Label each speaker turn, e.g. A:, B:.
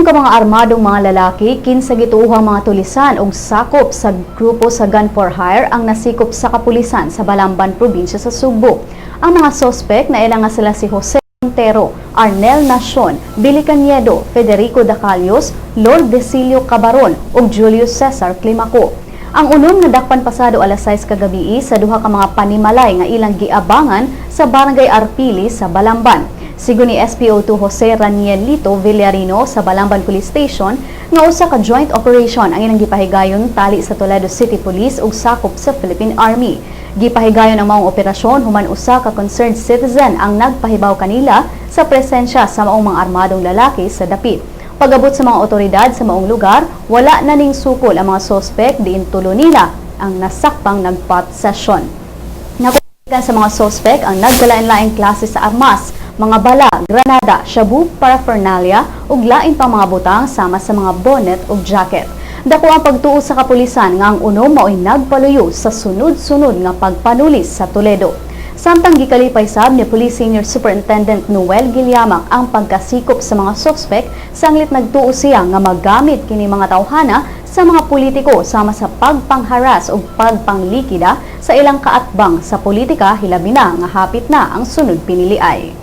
A: Unom ka mga armadong mga lalaki, kinsa gituuhang mga tulisan o sakop sa grupo sa gun for hire ang nasikop sa kapulisan sa Balamban, probinsya sa Cebu. Ang mga sospek na ilang nga sila si Jose Montero, Arnel Nacion, Billy Caniedo, Federico Dacalios, Lord Decilio Cabaron ug Julius Cesar Climaco. Ang unom nadakpan pasado alas 6 kagabi sa duha ka mga panimalay nga ilang giabangan sa Barangay Arpili sa Balamban. Sigo ni SPO2 Jose Ranielito Villarino sa Balamban Police Station nga usa ka joint operation ang ilang gipahigayon tali sa Toledo City Police ug sakop sa Philippine Army. Gipahigayon ang maong operasyon human usa ka concerned citizen ang nagpahibaw kanila sa presensya sa maong mga armadong lalaki sa dapit. Pag-abot sa mga otoridad sa maong lugar, wala na ning sukol ang mga sospek diin tulo nila ang nasakpang nagpot session. Nakuha sa mga sospek ang nagkalain-laing klase sa armas, mga bala, granada, shabu, paraphernalia ug lain pang mga butang sama sa mga bonnet ug jacket. Dako ang pagtuo sa kapulisan nga ang unom mao'y nagpaluyo sa sunod-sunod nga pagpanulis sa Toledo. Samtang gikalipay sab ni Police Senior Superintendent Noel Guilliamac ang pagkasikop sa mga suspek, sanglit nagtuo siya nga magamit kini mga tawhana sa mga politiko sama sa pagpangharas ug pagpanglikida sa ilang kaatbang sa politika hilabi na nga hapit na ang sunod piniliay.